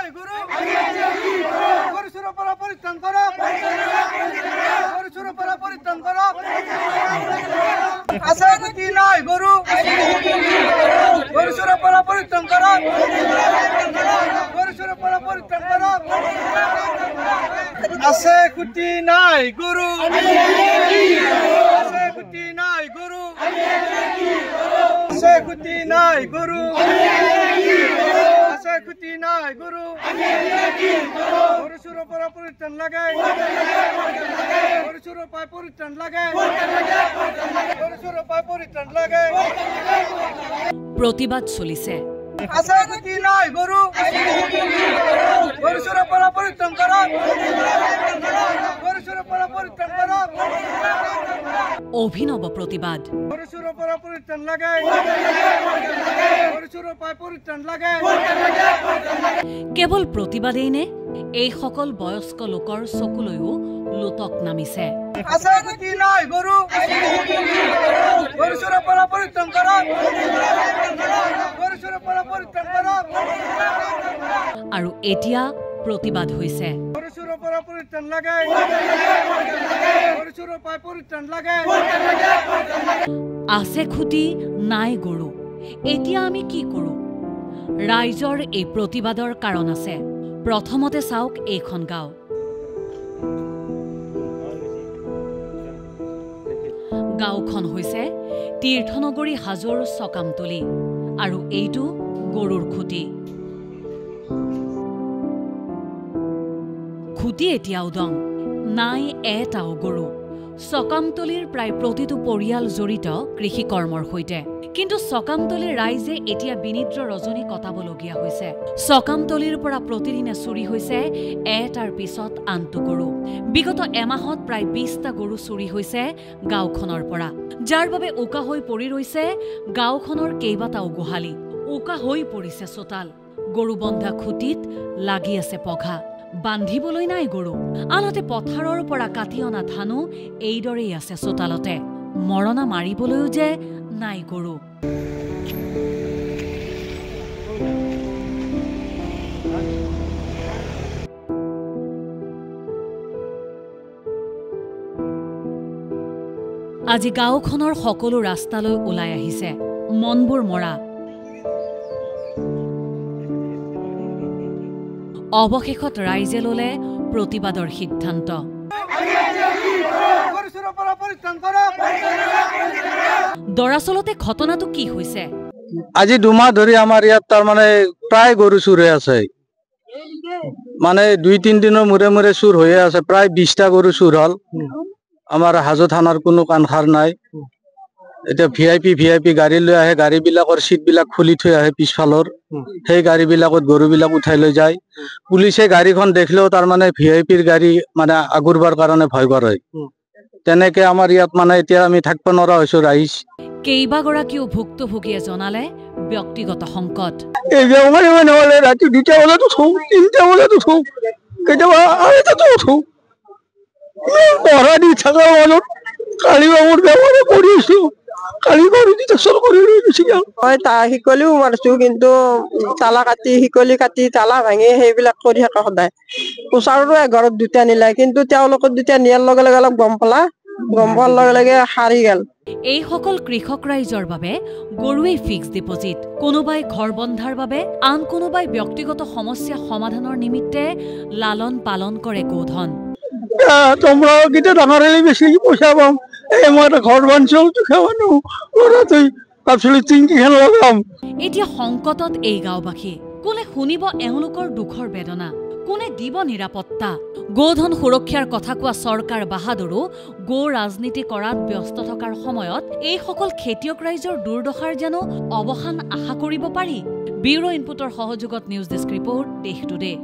নাই গুরু গরু সুর পরা পরিত্রাণ করো গরু সুর পরা পরিত্রাণ করো আশা গতি নাই গুরু গরু সুর পরা পরিত্রাণ করো গরু সুর পরা পরিত্রাণ করো আশা গতি নাই গুরু আশা গতি নাই গুরু আশা গতি নাই গুরু আশা গতি নাই গুরু গরু সুর পরা পরিত্রাণ লাগে গরু সুর পায় পরিত্রাণ লাগে গরু সুর পায় পরিত্রাণ লাগে প্রতিবাদ চলিছে আশা গতি নাই গুরু গরু সুর পরা পরিত্রাণ করো গরু সুর পরা পরিত্রাণ করো অভিনব প্রতিবাদ গরু সুর পরা পরিত্রাণ লাগে গরু সুর পায় পরিত্রাণ লাগে কেৱল প্ৰতিবাদেই নে এই সকল বয়স্ক লোকৰ চকুলৈও লোতক নামিছে আশা গতি নাই গুৰু গৰু সুৰ পৰা পৰিত্ৰাণ কৰো গৰু সুৰ পৰা পৰিত্ৰাণ কৰো আৰু এতিয়া প্ৰতিবাদ হৈছে গৰু সুৰ পৰা পৰিত্ৰাণ লাগে গৰু সুৰ পায় পৰিত্ৰাণ লাগে আছে খুটি নাই গৰু এতিয়া আমি কি কৰো ৰাইজৰ এই প্ৰতিবাদৰ কাৰণ আছে প্ৰথমতে চাওক এইখন গাঁও গাঁওখন হৈছে তীৰ্থনগৰী হাজোৰ চকামতলি আৰু এইটো গৰুৰ খুটি খুটি এতিয়াও দং নাই এটাও গৰু চকামতলিৰ প্ৰায় প্ৰতিটো পৰিয়াল জড়িত কৃষি কৰ্মৰ সৈতে কিন্তু চকামতলিৰ ৰাইজে এতিয়া বিনিদ্ৰ ৰজনী কটাবলগীয়া হৈছে চকামতলিৰ পৰা প্ৰতিদিনে চুৰি হৈছে এটাৰ পিছত আনটো গৰু বিগত এমাহত প্ৰায় 20টা গৰু চুৰি হৈছে গাঁওখনৰ পৰা যাৰ বাবে উকা হৈ পৰি ৰৈছে গাঁওখনৰ কেইবাটাও গোহালি উকা হৈ পৰিছে চোতাল গৰু বন্ধা খুটিত লাগি আছে পঘা বান্ধিবলৈ নাই গৰু আনহাতে পথাৰৰ পৰা কাটি অনা ধানো এইদৰেই আছে চোতালতে মৰণা মাৰিবলৈও যে নাই গৰু আজি গাঁওখনৰ সকলো ৰাস্তালৈ ওলাই আহিছে মনবোৰ মৰা অৱশেষত ৰাইজে ললে প্ৰতিবাদৰ সিদ্ধান্ত দৰাচলতে ঘটনাটো কি হৈছে আজি 2 মাহ ধৰি আমাৰ ইয়াত তাৰ মানে প্ৰায় গৰু চুৰ হৈ আছে মানে 2-3 দিনৰ মূৰে মূৰে চুৰ হৈ আছে প্ৰায় 20টা গৰু চুৰ হল আমাৰ হাজো থানাৰ কোনো কাণখাৰ নাই এটা ভিআইপি গাড়ী লৈ আহে গাড়ী বিলাকৰ সিট বিলাক খুলি থৈ আহে পিছফালৰ সেই গাড়ী বিলাকত গৰু বিলাক উঠাই লৈ যায় পুলিচে গাড়ীখন দেখিলেও তাৰ মানে ভিআইপিৰ গাড়ী মানে আগৰবাৰ কাৰণে ভয় কৰে তেনেকে আমাৰ ইয়াত মানে এতিয়া আমি থাকিব নোৱাৰা হৈছো ৰাইজ কেইবাগৰাকীও ভুক্তভোগীয়ে জনালে ব্যক্তিগত সংকট এই বেমাৰী মানে ৰাতি 2টা বজাত উঠো 3টা বজাত উঠো কেতিয়াবা 2টা উঠো পঢ়া দি থকা মানুহ কালি মোৰ বেমাৰে পৰিছো কালি কৰি দিতে চল কৰি ৰৈছি মই তা হিকলিও মাৰছো কিন্তু তালা কাটি হিকলি কাটি তালা ভাঙি সেইবিলাক কৰি থকা সদায় ওচৰৰো ঘৰত 2টা নিলাই কিন্তু তেওঁলোকৰ 2টা নিয়াৰ লগে লগে অলপ গম পোৱাৰ লগে লগে হাৰি গেল এই সকল কৃষক ৰাইজৰ বাবে গৰুৱে ফিক্স ডিপজিট কোনোবাই ঘৰ বন্ধাৰ বাবে আন কোনোবাই ব্যক্তিগত সমস্যা সমাধানৰ নিমিত্তে লালন পালন কৰে গোধন তোমরা কিটা ডাঙারে বেশি পয়সা পাম এই মই ঘর বানছল তো খাওয়ানো ওরা তুই ভাবছিলি চিংকি খান লগাম এতিয়া সংকটত এই গাঁওবাসী কোনে শুনিব এওঁলোকৰ দুখৰ বেদনা কোনে দিব নিৰাপত্তা গোধন সুৰক্ষাৰ কথা কোৱা চৰকাৰ বাহাদুৰো গো ৰাজনীতি কৰাত ব্যস্ত থকাৰ সময়ত এই সকল খেতিয়ক ৰাইজৰ দুৰ্দশাৰ জানো অৱসান আশা কৰিব পাৰি ব্যুৰো ইনপুটৰ সহযোগত নিউজ ডেস্ক ৰিপৰ্ট দেশ টুডে।